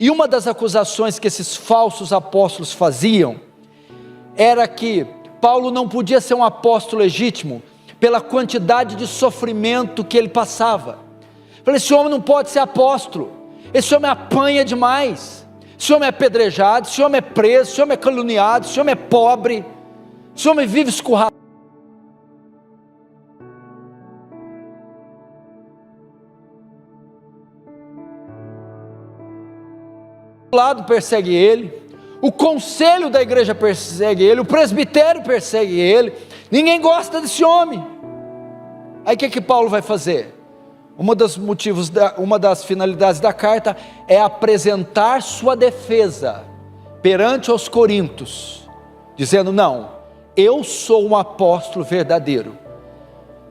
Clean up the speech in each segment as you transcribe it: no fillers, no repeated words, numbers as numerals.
E uma das acusações que esses falsos apóstolos faziam era que Paulo não podia ser um apóstolo legítimo pela quantidade de sofrimento que ele passava. Falei, esse homem não pode ser apóstolo, esse homem apanha demais, esse homem é apedrejado, esse homem é preso, esse homem é caluniado, esse homem é pobre, esse homem vive escurralado. O lado persegue ele, o conselho da igreja persegue ele, o presbitério persegue ele, ninguém gosta desse homem. Aí o que Paulo vai fazer? Uma das finalidades da carta é apresentar sua defesa perante os coríntios, dizendo, não, eu sou um apóstolo verdadeiro,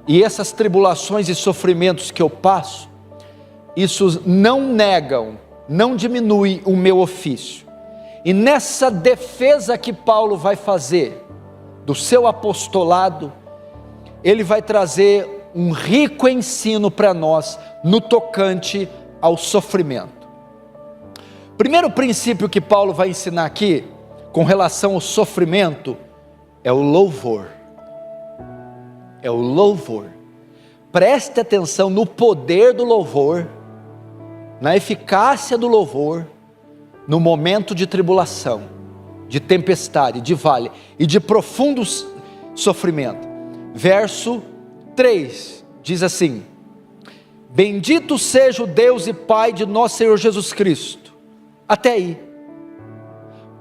e essas tribulações e sofrimentos que eu passo, isso não negam, não diminui o meu ofício. E nessa defesa que Paulo vai fazer do seu apostolado, ele vai trazer um rico ensino para nós no tocante ao sofrimento. Primeiro princípio que Paulo vai ensinar aqui com relação ao sofrimento é o louvor. É o louvor. Preste atenção no poder do louvor, na eficácia do louvor, no momento de tribulação, de tempestade, de vale e de profundo sofrimento. Verso 3 diz assim: bendito seja o Deus e Pai de nosso Senhor Jesus Cristo. Até aí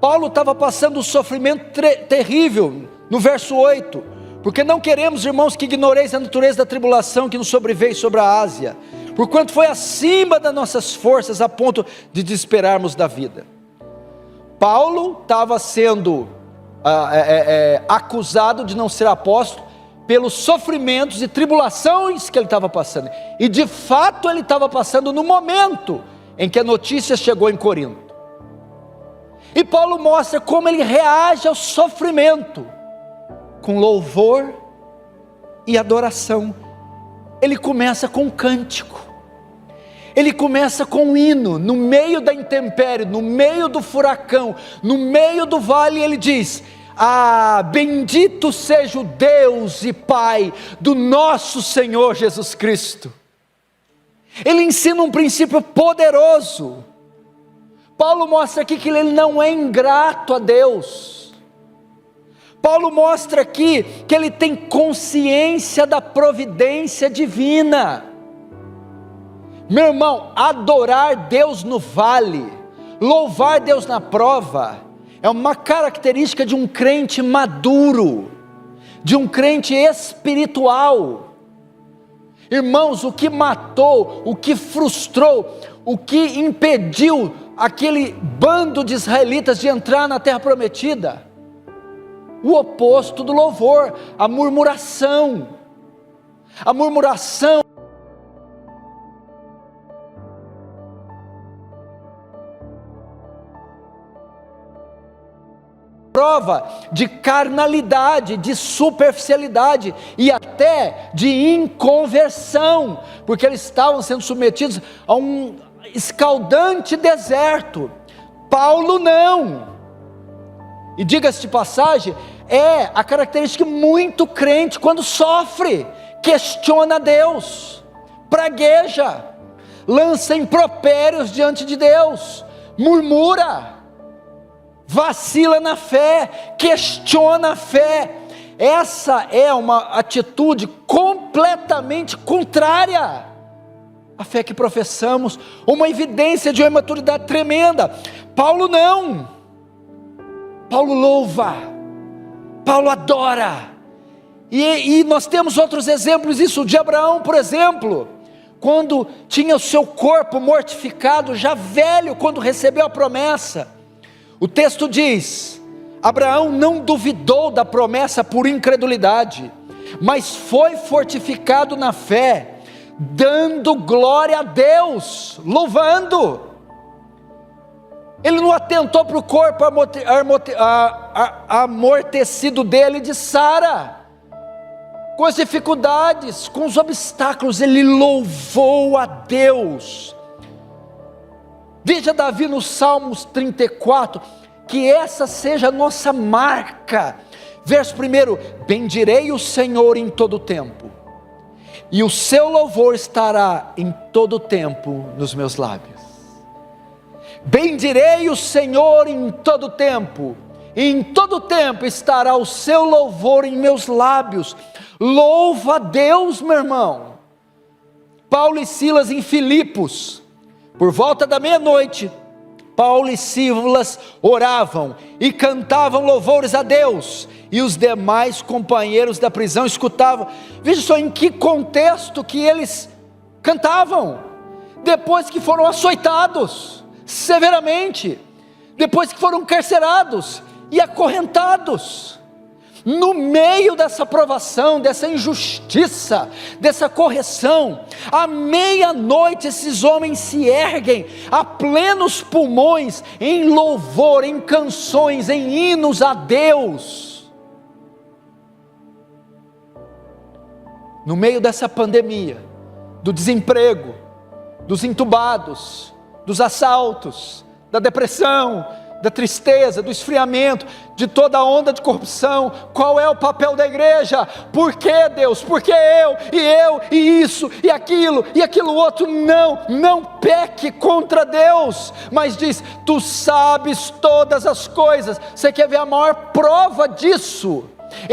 Paulo estava passando um sofrimento terrível no verso 8, porque não queremos, irmãos, que ignoreis a natureza da tribulação que nos sobreveio sobre a Ásia, porquanto foi acima das nossas forças, a ponto de desesperarmos da vida. Paulo estava sendo acusado de não ser apóstolo, pelos sofrimentos e tribulações que ele estava passando, e de fato ele estava passando no momento em que a notícia chegou em Corinto. E Paulo mostra como ele reage ao sofrimento, com louvor e adoração. Ele começa com um cântico, ele começa com um hino, no meio da intempérie, no meio do furacão, no meio do vale, ele diz: bendito seja o Deus e Pai do nosso Senhor Jesus Cristo. Ele ensina um princípio poderoso. Paulo mostra aqui que ele não é ingrato a Deus. Paulo mostra aqui que ele tem consciência da providência divina. Meu irmão, adorar Deus no vale, louvar Deus na prova, é uma característica de um crente maduro, de um crente espiritual. Irmãos, o que matou, o que frustrou, o que impediu aquele bando de israelitas de entrar na terra prometida? O oposto do louvor, a murmuração. A murmuração prova de carnalidade, de superficialidade e até de inconversão, porque eles estavam sendo submetidos a um escaldante deserto. Paulo não. E diga-se de passagem, é a característica muito crente quando sofre, questiona Deus, pragueja, lança impropérios diante de Deus, murmura, vacila na fé, questiona a fé. Essa é uma atitude completamente contrária à fé que professamos, uma evidência de uma imaturidade tremenda. Paulo não. Paulo louva, Paulo adora, e nós temos outros exemplos disso, de Abraão, por exemplo, quando tinha o seu corpo mortificado, já velho, quando recebeu a promessa, o texto diz: Abraão não duvidou da promessa por incredulidade, mas foi fortificado na fé, dando glória a Deus, louvando. Ele não atentou para o corpo amortecido dele, de Sara, com as dificuldades, com os obstáculos, ele louvou a Deus. Veja Davi no Salmos 34, que essa seja a nossa marca. Verso 1: bendirei o Senhor em todo tempo, e o seu louvor estará em todo tempo nos meus lábios. Bendirei o Senhor em todo tempo, e em todo tempo estará o seu louvor em meus lábios. Louva a Deus, meu irmão. Paulo e Silas em Filipos, por volta da meia-noite, Paulo e Silas oravam e cantavam louvores a Deus, e os demais companheiros da prisão escutavam. Veja só em que contexto que eles cantavam, depois que foram açoitados severamente, depois que foram carcerados e acorrentados. No meio dessa provação, dessa injustiça, dessa correção, à meia-noite esses homens se erguem a plenos pulmões, em louvor, em canções, em hinos a Deus. No meio dessa pandemia, do desemprego, dos entubados, dos assaltos, da depressão, da tristeza, do esfriamento, de toda a onda de corrupção, qual é o papel da igreja? Por que Deus? Por que eu, e isso, e aquilo outro? Não peque contra Deus, mas diz, tu sabes todas as coisas. Você quer ver a maior prova disso?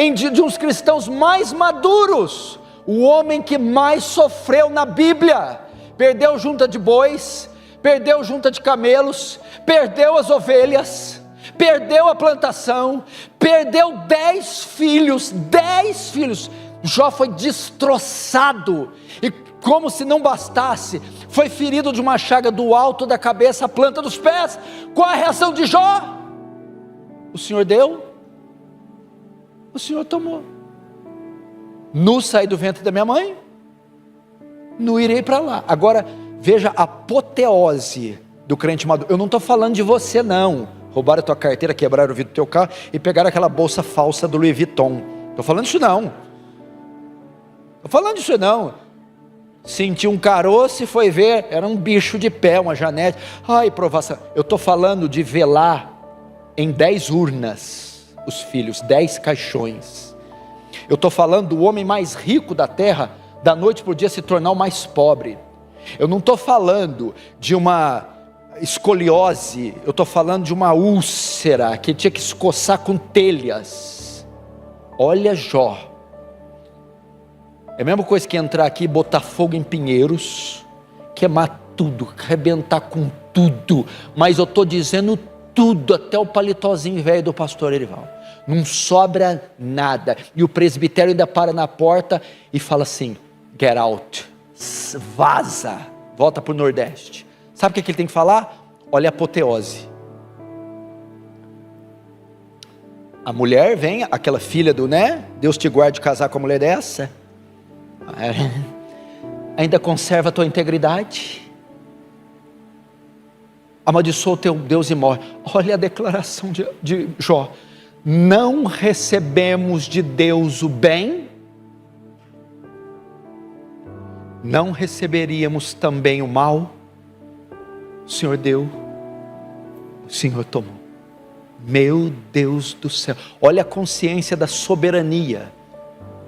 De uns cristãos mais maduros, o homem que mais sofreu na Bíblia, perdeu junta de bois, perdeu junta de camelos, perdeu as ovelhas, perdeu a plantação, perdeu 10 filhos, Jó foi destroçado, e como se não bastasse, foi ferido de uma chaga do alto da cabeça à planta dos pés. Qual a reação de Jó? O Senhor deu, o Senhor tomou. Nu saí do ventre da minha mãe, nu irei para lá. Agora, veja a apoteose do crente maduro. Eu não estou falando de você não. Roubaram a tua carteira, quebraram o vidro do teu carro e pegaram aquela bolsa falsa do Louis Vuitton. Estou falando disso não. Senti um caroço e foi ver, era um bicho de pé, uma janete. Ai, provação. Eu estou falando de velar em 10 urnas os filhos, 10 caixões. Eu estou falando do homem mais rico da terra, da noite para o dia se tornar o mais pobre. Eu não estou falando de uma escoliose, eu estou falando de uma úlcera, que tinha que se coçar com telhas. Olha Jó, é a mesma coisa que entrar aqui e botar fogo em pinheiros, queimar tudo, arrebentar com tudo, mas eu estou dizendo tudo, até o paletózinho velho do pastor Erival, não sobra nada, e o presbitério ainda para na porta e fala assim, get out, vaza, volta para o Nordeste. Sabe o que ele tem que falar? Olha a apoteose. A mulher vem, aquela filha do, Deus te guarde de casar com a mulher dessa, ainda conserva a tua integridade, amaldiçoa o teu Deus e morre. Olha a declaração de Jó, não recebemos de Deus o bem, não receberíamos também o mal? O Senhor deu, o Senhor tomou. Meu Deus do céu, olha a consciência da soberania.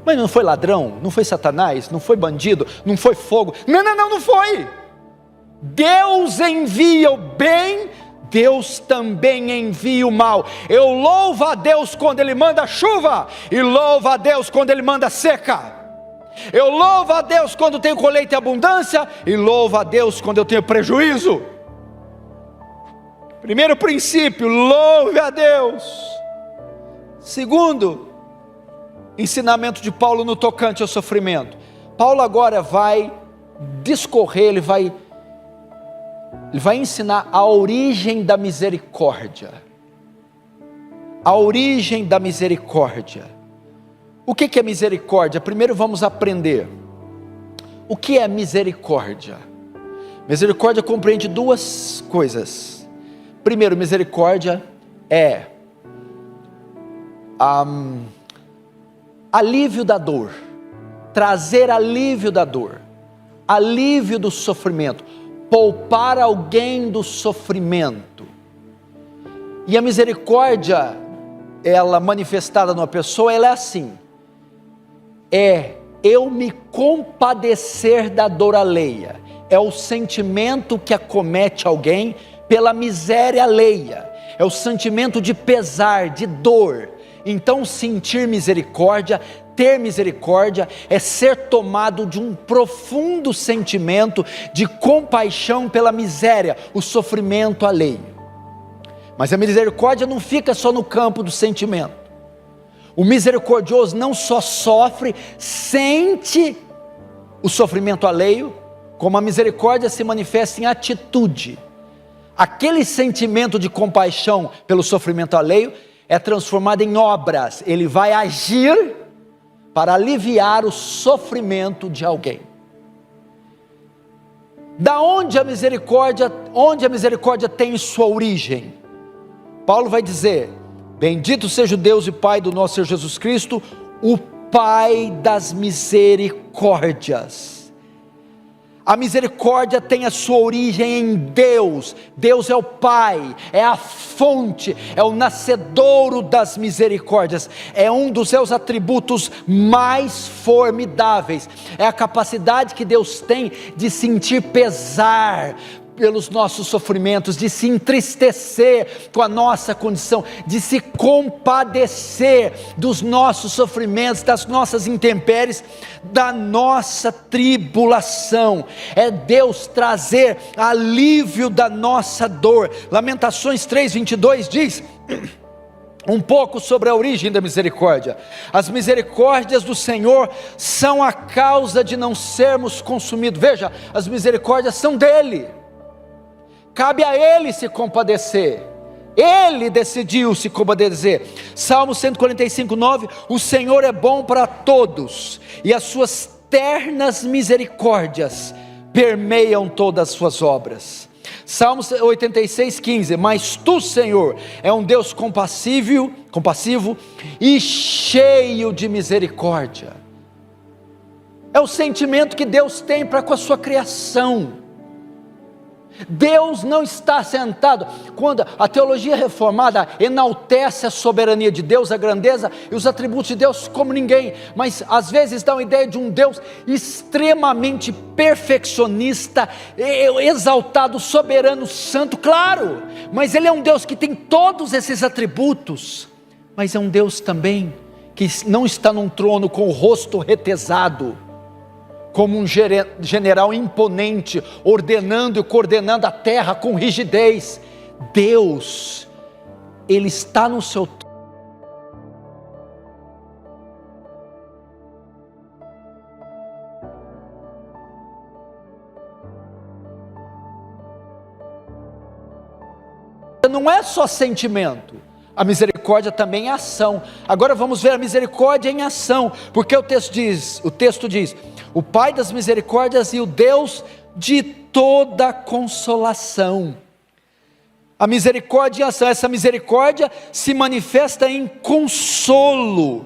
Mas não foi ladrão, não foi Satanás, não foi bandido, não foi fogo, não foi. Deus envia o bem, Deus também envia o mal. Eu louvo a Deus quando Ele manda chuva, e louvo a Deus quando Ele manda seca. Eu louvo a Deus quando tenho colheita e abundância, e louvo a Deus quando eu tenho prejuízo. Primeiro princípio, louve a Deus. Segundo, ensinamento de Paulo no tocante ao sofrimento. Paulo agora vai discorrer, ele vai ensinar a origem da misericórdia. A origem da misericórdia. O que é misericórdia? Primeiro vamos aprender. O que é misericórdia? Misericórdia compreende duas coisas. Primeiro, misericórdia é alívio da dor, trazer alívio da dor, alívio do sofrimento, poupar alguém do sofrimento. E a misericórdia, ela manifestada numa pessoa, ela é assim: eu me compadecer da dor alheia. É o sentimento que acomete alguém pela miséria alheia, é o sentimento de pesar, de dor. Então sentir misericórdia, ter misericórdia, é ser tomado de um profundo sentimento de compaixão pela miséria, o sofrimento alheio. Mas a misericórdia não fica só no campo do sentimento. O misericordioso não só sofre, sente o sofrimento alheio, como a misericórdia se manifesta em atitude. Aquele sentimento de compaixão pelo sofrimento alheio é transformado em obras. Ele vai agir para aliviar o sofrimento de alguém. Da onde a misericórdia tem sua origem? Paulo vai dizer: bendito seja o Deus e Pai do nosso Senhor Jesus Cristo, o Pai das misericórdias. A misericórdia tem a sua origem em Deus. Deus é o Pai, é a fonte, é o nascedouro das misericórdias, é um dos seus atributos mais formidáveis, é a capacidade que Deus tem de sentir pesar pelos nossos sofrimentos, de se entristecer com a nossa condição, de se compadecer dos nossos sofrimentos, das nossas intempéries, da nossa tribulação. É Deus trazer alívio da nossa dor. Lamentações 3:22 diz um pouco sobre a origem da misericórdia. As misericórdias do Senhor são a causa de não sermos consumidos. Veja, as misericórdias são dele. Cabe a Ele se compadecer. Ele decidiu se compadecer. Salmo 145:9, o Senhor é bom para todos, e as suas ternas misericórdias permeiam todas as suas obras. Salmo 86:15, mas tu, Senhor, é um Deus compassivo e cheio de misericórdia. É o sentimento que Deus tem para com a sua criação. Deus não está sentado. Quando a teologia reformada enaltece a soberania de Deus, a grandeza e os atributos de Deus como ninguém, mas às vezes dá uma ideia de um Deus extremamente perfeccionista, exaltado, soberano, santo, claro, mas Ele é um Deus que tem todos esses atributos, mas é um Deus também que não está num trono com o rosto retesado, como um general imponente, ordenando e coordenando a terra com rigidez. Deus, Ele está no seu trono. Não é só sentimento, a misericórdia também é ação. Agora vamos ver a misericórdia em ação, porque o texto diz, o Pai das misericórdias e o Deus de toda consolação. A misericórdia em ação, essa misericórdia se manifesta em consolo.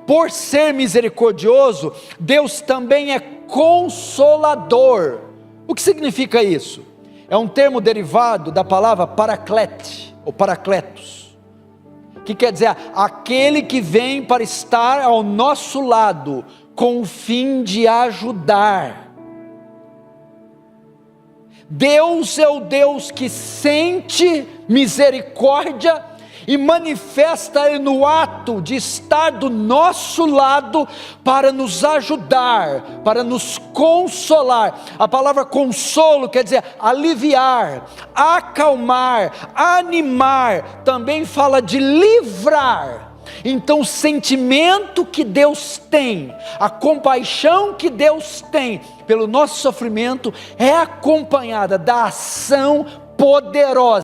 Por ser misericordioso, Deus também é consolador. O que significa isso? É um termo derivado da palavra paraclete, ou paracletos, que quer dizer aquele que vem para estar ao nosso lado, com o fim de ajudar. Deus é o Deus que sente misericórdia e manifesta no ato de estar do nosso lado para nos ajudar, para nos consolar. A palavra consolo quer dizer aliviar, acalmar, animar, também fala de livrar. Então o sentimento que Deus tem, a compaixão que Deus tem pelo nosso sofrimento é acompanhada da ação poderosa